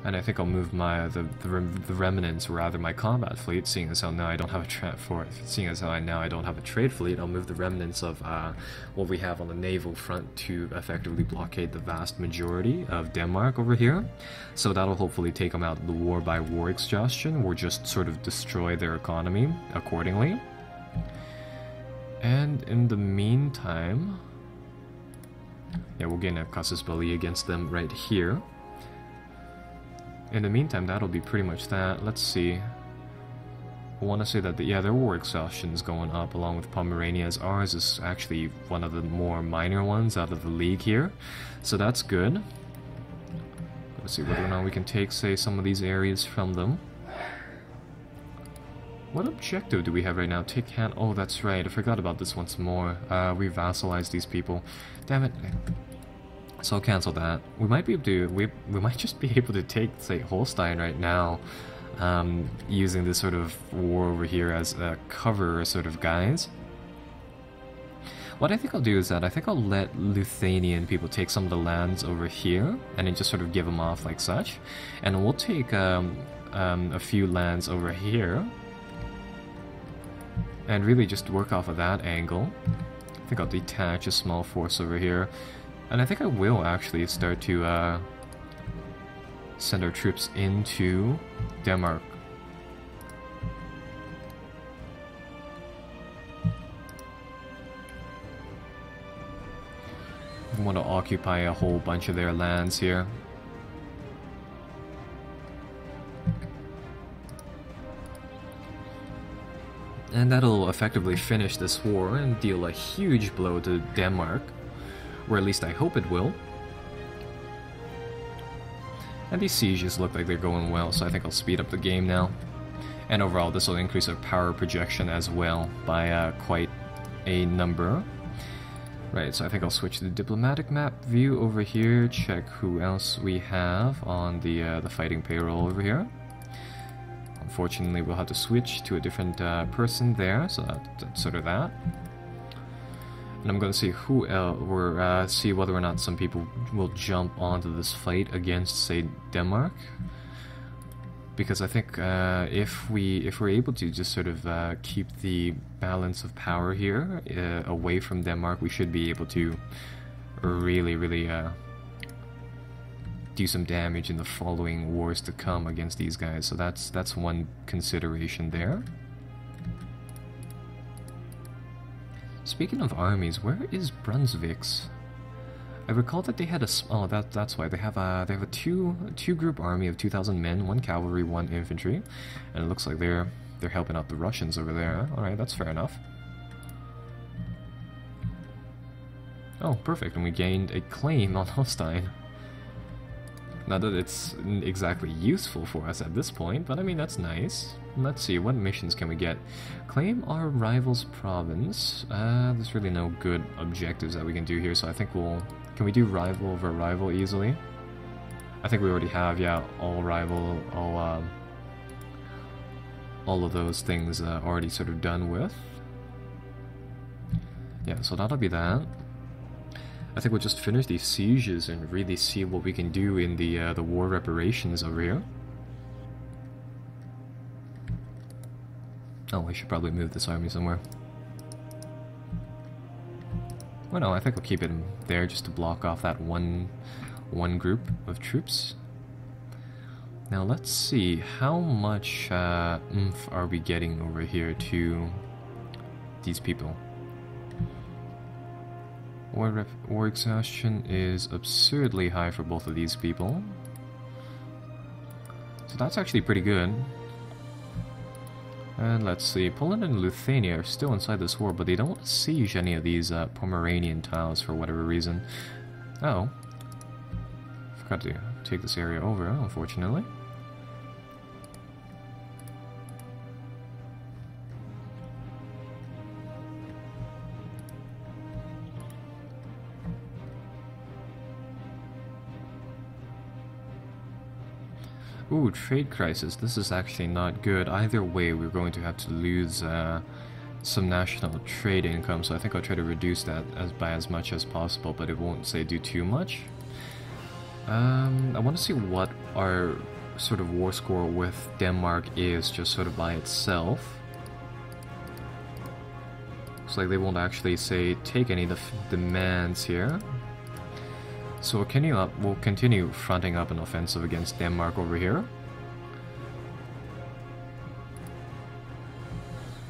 And I think I'll move the remnants, or rather my combat fleet, seeing as how now I don't have a I don't have a trade fleet. I'll move the remnants of what we have on the naval front to effectively blockade the vast majority of Denmark over here. So that'll hopefully take them out of the war by war exhaustion, or just sort of destroy their economy accordingly. And in the meantime, yeah, we'll gain a casus belli against them right here. In the meantime, that'll be pretty much that. Let's see. I want to say that, their war exhaustion is going up along with Pomerania's. Ours is actually one of the more minor ones out of the league here. So that's good. Let's see whether or not we can take, say, some of these areas from them. What objective do we have right now? Take hand. Oh, that's right. I forgot about this once more. We vassalized these people. Damn it. So I'll cancel that. We might be able to. We might just be able to take, say, Holstein right now, using this sort of war over here as a cover, sort of guys. What I think I'll do is that I think I'll let Lithuanian people take some of the lands over here, and then just sort of give them off like such, and we'll take a few lands over here, and really just work off of that angle. I think I'll detach a small force over here. And I think I will actually start to send our troops into Denmark. I want to occupy a whole bunch of their lands here. And that'll effectively finish this war and deal a huge blow to Denmark. Or at least I hope it will. And these sieges look like they're going well, so I think I'll speed up the game now. And overall, this will increase our power projection as well by quite a number. Right, so I think I'll switch to the diplomatic map view over here, check who else we have on the fighting payroll over here. Unfortunately, we'll have to switch to a different person there, so that's sort of that. And I'm going to see who or see whether or not some people will jump onto this fight against, say, Denmark. Because I think if we're able to just sort of keep the balance of power here away from Denmark, we should be able to really do some damage in the following wars to come against these guys. So that's one consideration there. Speaking of armies, where is Brunswick's? I recall that they had a that's why they have a two group army of 2,000 men, 1 cavalry, 1 infantry, and it looks like they're helping out the Russians over there. All right, that's fair enough. Oh, perfect, and we gained a claim on Holstein. Not that it's exactly useful for us at this point, but I mean, that's nice. Let's see, what missions can we get? Claim our rival's province. There's really no good objectives that we can do here, so I think we'll... Can we do rival over rival easily? I think we already have, yeah, all rival, all of those things already sort of done with. Yeah, so that'll be that. I think we'll just finish these sieges and really see what we can do in the war reparations over here. Oh, I should probably move this army somewhere. Well, no, I think I'll keep it there just to block off that one group of troops. Now let's see, how much oomph are we getting over here to these people? War exhaustion is absurdly high for both of these people. So that's actually pretty good. And let's see, Poland and Lithuania are still inside this war, but they don't siege any of these Pomeranian tiles for whatever reason. Oh. Forgot to take this area over, unfortunately. Ooh, trade crisis. This is actually not good. Either way, we're going to have to lose some national trade income, so I think I'll try to reduce that by as much as possible, but it won't, say, do too much. I want to see what our sort of war score with Denmark is just sort of by itself. Looks like they won't actually say take any demands here. So we'll continue fronting up an offensive against Denmark over here.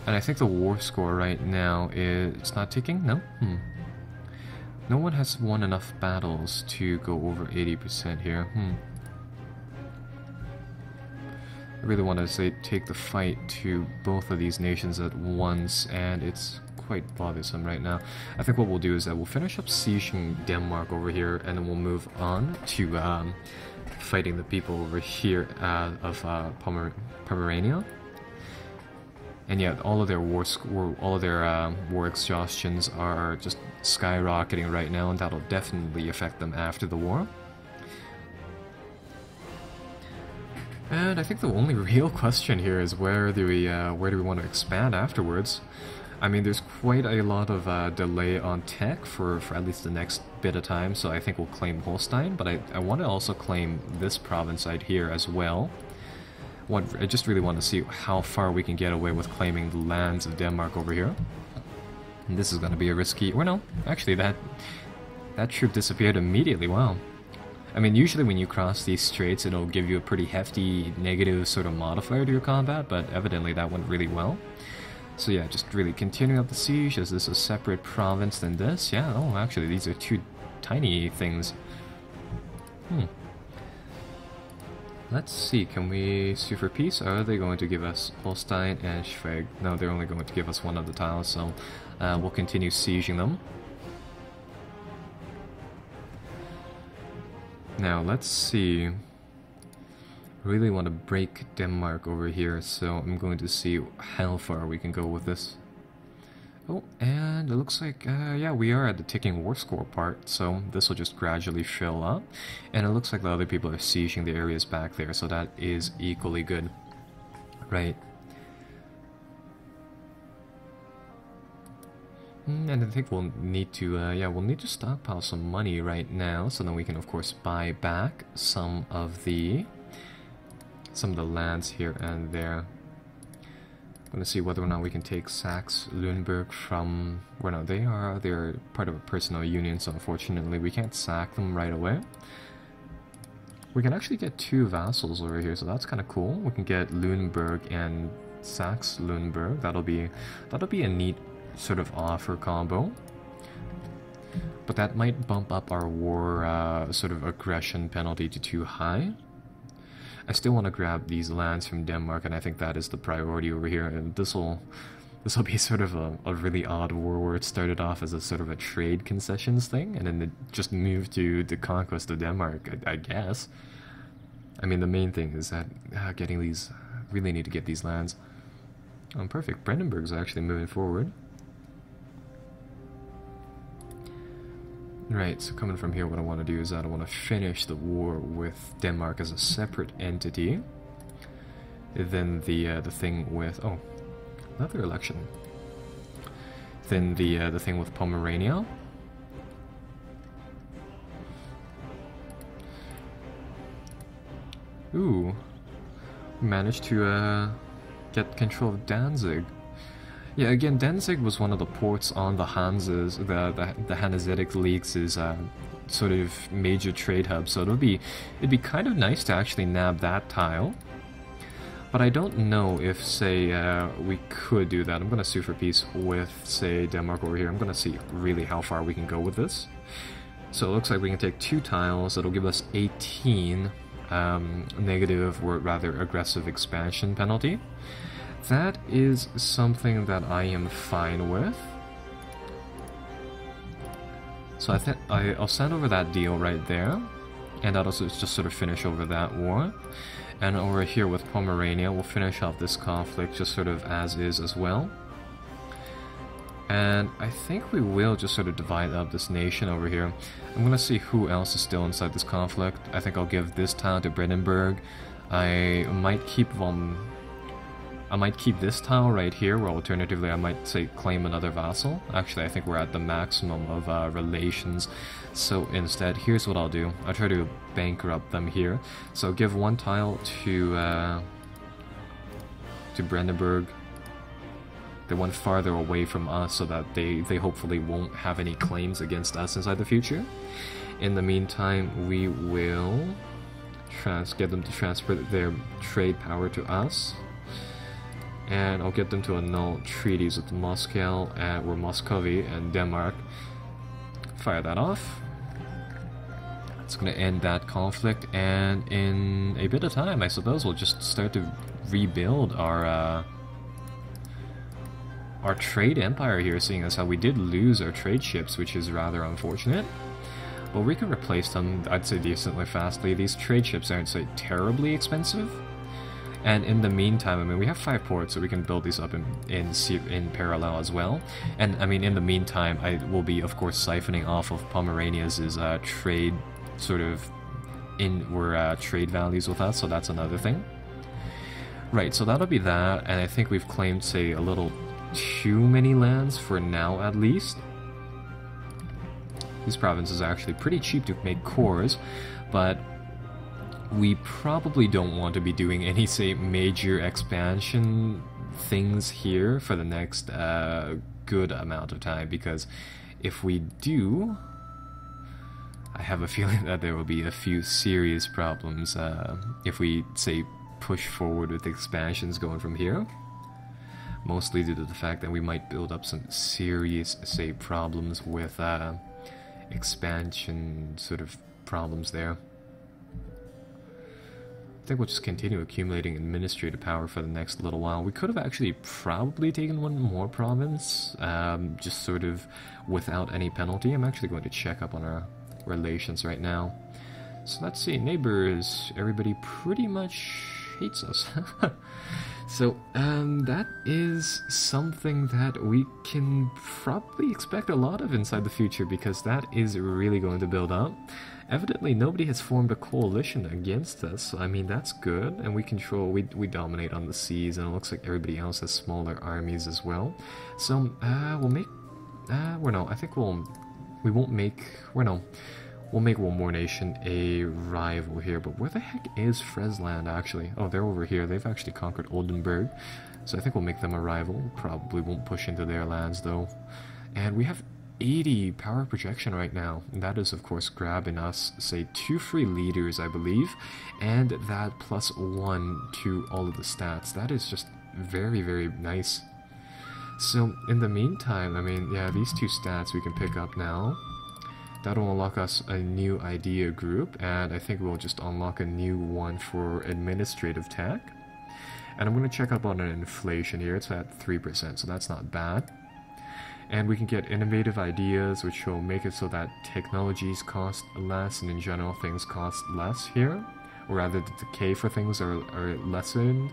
And I think the war score right now is... It's not ticking? No? No one has won enough battles to go over 80% here. I really want to say take the fight to both of these nations at once, and it's quite bothersome right now. I think what we'll do is that we'll finish up sieging Denmark over here, and then we'll move on to fighting the people over here of Pomerania. And yet, all of their war exhaustions are just skyrocketing right now, and that'll definitely affect them after the war. And I think the only real question here is where do we want to expand afterwards? I mean, there's quite a lot of delay on tech for at least the next bit of time, so I think we'll claim Holstein, but I want to also claim this province side here as well. I just really want to see how far we can get away with claiming the lands of Denmark over here. And this is going to be a risky... Or no, actually that troop disappeared immediately, wow. I mean, usually when you cross these straits, it'll give you a pretty hefty negative sort of modifier to your combat, but evidently that went really well. So yeah, just really continuing up the siege. Is this a separate province than this? Yeah, oh, actually, these are two tiny things. Let's see, can we sue for peace? Are they going to give us Holstein and Schweg? No, they're only going to give us one of the tiles, so we'll continue sieging them. Now, let's see. Really want to break Denmark over here, so I'm going to see how far we can go with this. Oh, and it looks like, yeah, we are at the ticking war score part, so this will just gradually fill up. And it looks like the other people are sieging the areas back there, so that is equally good. Right. And I think we'll need to, we'll need to stockpile some money right now, so then we can, of course, buy back some of the lands here and there. I'm going to see whether or not we can take Saxe-Lunenburg from... Well, no, they're part of a personal union, so unfortunately we can't sack them right away. We can actually get two vassals over here, so that's kind of cool. We can get Lunenburg and Saxe-Lunenburg. That'll be a neat sort of offer combo. But that might bump up our war sort of aggression penalty to too high. I still want to grab these lands from Denmark, and I think that is the priority over here. And this will be sort of a really odd war where it started off as a sort of a trade concessions thing, and then it just moved to the conquest of Denmark, I guess. I mean, the main thing is that getting these, really need to get these lands. Oh, perfect. Brandenburg's actually moving forward. Right, so coming from here, what I want to do is that I want to finish the war with Denmark as a separate entity. Then the thing with... Oh, another election. Then the thing with Pomerania. Ooh. Managed to get control of Danzig. Yeah, again, Danzig was one of the ports on the Hansa's, the Hanseatic League's sort of major trade hub, so it'd be kind of nice to actually nab that tile. But I don't know if, say, we could do that. I'm going to sue for peace with, say, Denmark over here. I'm going to see really how far we can go with this. So it looks like we can take two tiles. That'll give us 18 negative, or rather aggressive expansion penalty. That is something that I am fine with. So I'll send over that deal right there, and that'll just sort of finish over that war. And over here with Pomerania, we'll finish off this conflict just sort of as is as well. And I think we will just sort of divide up this nation over here. I'm gonna see who else is still inside this conflict. I think I'll give this town to Brandenburg. I might keep I might keep this tile right here, or alternatively I might, say, claim another vassal. Actually, I think we're at the maximum of relations, so instead, here's what I'll do. I'll try to bankrupt them here. So give one tile to Brandenburg, the one farther away from us, so that they hopefully won't have any claims against us inside the future. In the meantime, we will get them to transfer their trade power to us. And I'll get them to annul treaties with Moscow or Muscovy and Denmark. Fire that off. It's going to end that conflict, and in a bit of time, I suppose, we'll just start to rebuild our trade empire here, seeing as how we did lose our trade ships, which is rather unfortunate. But we can replace them, I'd say, decently fastly. These trade ships aren't, say, terribly expensive. And in the meantime, I mean, we have 5 ports, so we can build these up in parallel as well. And, I mean, in the meantime, I will be, of course, siphoning off of Pomerania's trade, sort of, trade values with us, so that's another thing. Right, so that'll be that, and I think we've claimed, say, a little too many lands, for now at least. These provinces are actually pretty cheap to make cores, but we probably don't want to be doing any, say, major expansion things here for the next good amount of time, because if we do, I have a feeling that there will be a few serious problems if we, say, push forward with expansions going from here. Mostly due to the fact that we might build up some serious, say, problems with expansion sort of problems there. I think we'll just continue accumulating administrative power for the next little while. We could have actually probably taken one more province, just sort of without any penalty. I'm actually going to check up on our relations right now. So let's see, neighbors, everybody pretty much hates us. So, that is something that we can probably expect a lot of inside the future, because that is really going to build up. Evidently, nobody has formed a coalition against us, so I mean, that's good, and we dominate on the seas, and it looks like everybody else has smaller armies as well. So, we'll make, we'll make one more nation a rival here, but where the heck is Fresland, actually? Oh, they're over here. They've actually conquered Oldenburg, so I think we'll make them a rival. Probably won't push into their lands, though. And we have 80 power projection right now, and that is, of course, grabbing us, say, 2 free leaders, I believe, and that +1 to all of the stats. That is just very, very nice. So, in the meantime, I mean, yeah, these 2 stats we can pick up now. That'll unlock us a new idea group, and I think we'll just unlock a new one for administrative tech. And I'm going to check up on an inflation here. It's at 3%, so that's not bad. And we can get innovative ideas, which will make it so that technologies cost less, and in general things cost less here. Or rather, the decay for things are lessened.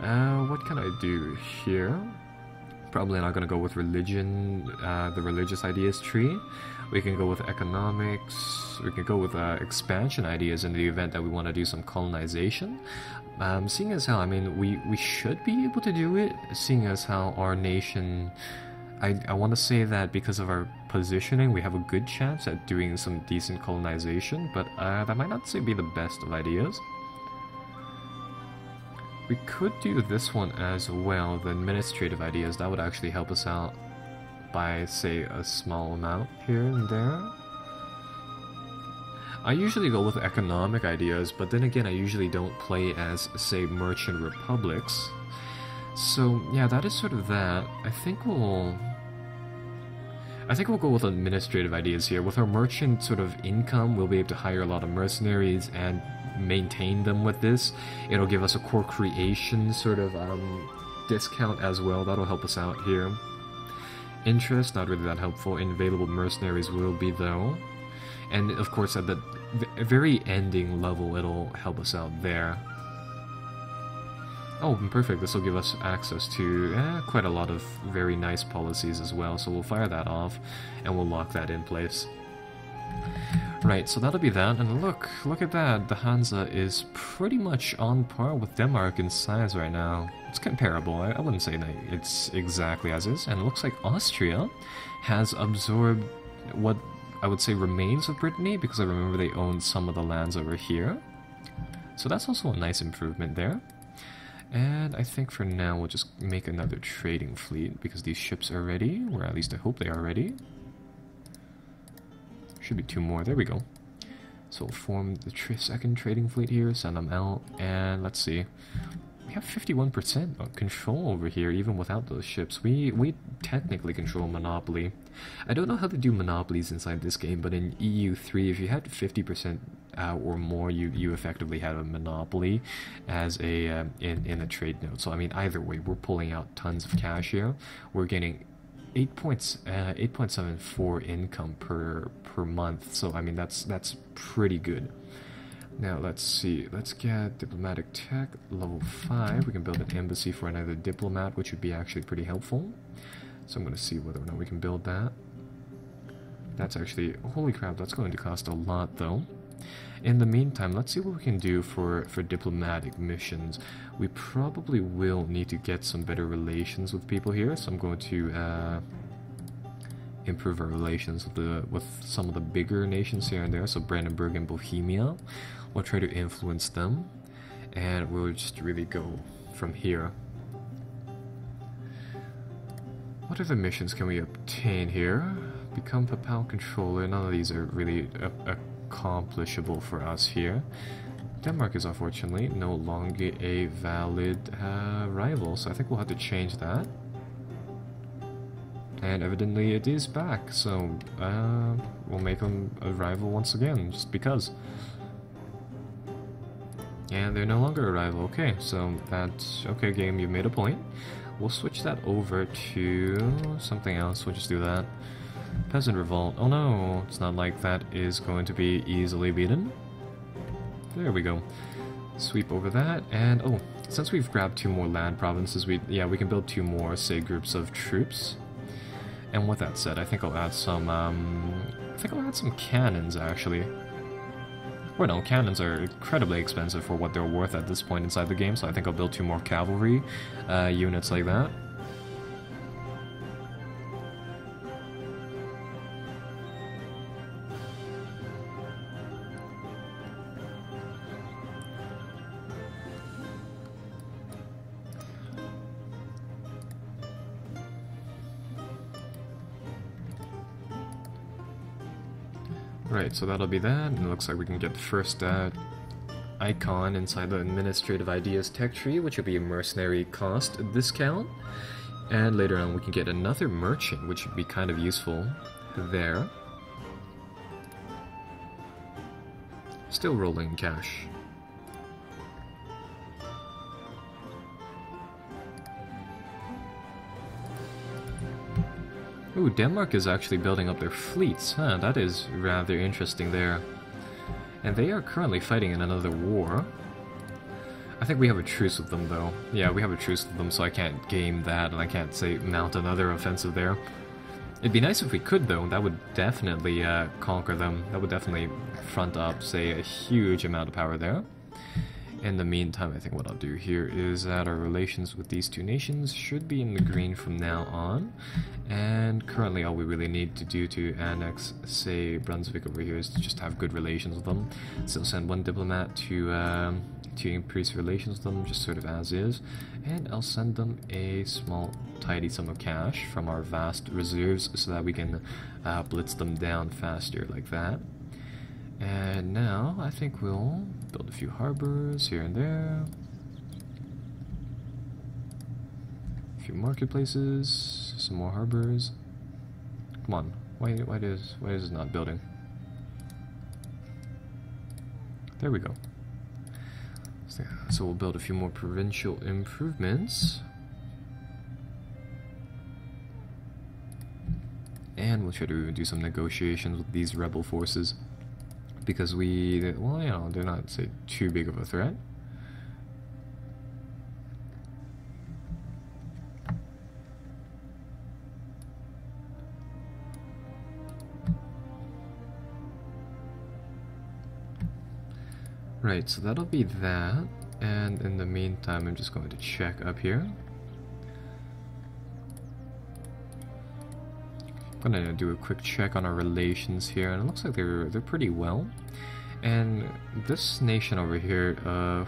What can I do here? Probably not going to go with religion, the religious ideas tree. We can go with economics. We can go with expansion ideas in the event that we want to do some colonization. Seeing as how, I mean, we should be able to do it, seeing as how our nation... I want to say that because of our positioning, we have a good chance at doing some decent colonization, but that might not, say, be the best of ideas. We could do this one as well, the administrative ideas. That would actually help us out by, say, a small amount here and there. I usually go with economic ideas, but then again, I usually don't play as, say, merchant republics. So, yeah, that is sort of that. I think we'll go with administrative ideas here. With our merchant sort of income, we'll be able to hire a lot of mercenaries and maintain them with this. It'll give us a core creation sort of discount as well. That'll help us out here. Interest, not really that helpful. Available mercenaries will be, though. And, of course, at the very ending level, it'll help us out there. Oh, perfect. This will give us access to quite a lot of very nice policies as well, so we'll fire that off, and we'll lock that in place. Right, so that'll be that, and look at that, the Hansa is pretty much on par with Denmark in size right now. It's comparable, I wouldn't say that it's exactly as is, and it looks like Austria has absorbed what I would say remains of Brittany, because I remember they owned some of the lands over here. So that's also a nice improvement there. And I think for now we'll just make another trading fleet, because these ships are ready, or at least I hope they are ready. Should be 2 more, there we go. So we'll form the second trading fleet here, send them out, and let's see. We have 51% control over here, even without those ships. We technically control Monopoly. I don't know how to do monopolies inside this game, but in EU3, if you had 50% or more, you effectively had a monopoly as a in a trade node. So I mean, either way, we're pulling out tons of cash here. We're getting 8.74 income per month. So I mean, that's pretty good. Now let's see, let's get diplomatic tech level 5. We can build an embassy for another diplomat, which would be actually pretty helpful. So I'm going to see whether or not we can build that. That's actually, holy crap, that's going to cost a lot though. In the meantime, let's see what we can do for diplomatic missions. We probably will need to get some better relations with people here, so I'm going to improve our relations with some of the bigger nations here and there, so Brandenburg and Bohemia. We'll try to influence them, and we'll just really go from here. What other missions can we obtain here? Become Papal Controller. None of these are really accomplishable for us here. Denmark is unfortunately no longer a valid rival, so I think we'll have to change that. And evidently it is back, so we'll make them a rival once again, just because. And they're no longer a rival. Okay, so that's okay, game, you made a point. We'll switch that over to something else. We'll just do that. Peasant Revolt. Oh no, it's not like that is going to be easily beaten. There we go. Sweep over that, and oh, since we've grabbed 2 more land provinces, we can build 2 more, say, groups of troops. And with that said, I think I'll add some cannons actually. Or no, cannons are incredibly expensive for what they're worth at this point inside the game, so I think I'll build 2 more cavalry units like that. Right, so that'll be that, and it looks like we can get the first icon inside the Administrative Ideas tech tree, which will be a mercenary cost discount. And later on we can get another merchant, which would be kind of useful there. Still rolling cash. Ooh, Denmark is actually building up their fleets, huh? That is rather interesting there. And they are currently fighting in another war. I think we have a truce with them, though. Yeah, we have a truce with them, so I can't game that, and I can't, say, mount another offensive there. It'd be nice if we could, though. That would definitely conquer them. That would definitely front up, say, a huge amount of power there. In the meantime, I think what I'll do here is that our relations with these 2 nations should be in the green from now on. And currently all we really need to do to annex, say, Brunswick over here is to just have good relations with them. So send 1 diplomat to increase relations with them, just sort of as is. And I'll send them a small, tidy sum of cash from our vast reserves so that we can blitz them down faster like that. And now, I think we'll build a few harbors here and there. A few marketplaces, some more harbors. Come on, why is it not building? There we go. So we'll build a few more provincial improvements. And we'll try to do some negotiations with these rebel forces. Because well, you know, they're not, say, too big of a threat. Right, so that'll be that. And in the meantime, I'm just going to check up here. I'm gonna do a quick check on our relations here, and it looks like they're pretty well. And this nation over here,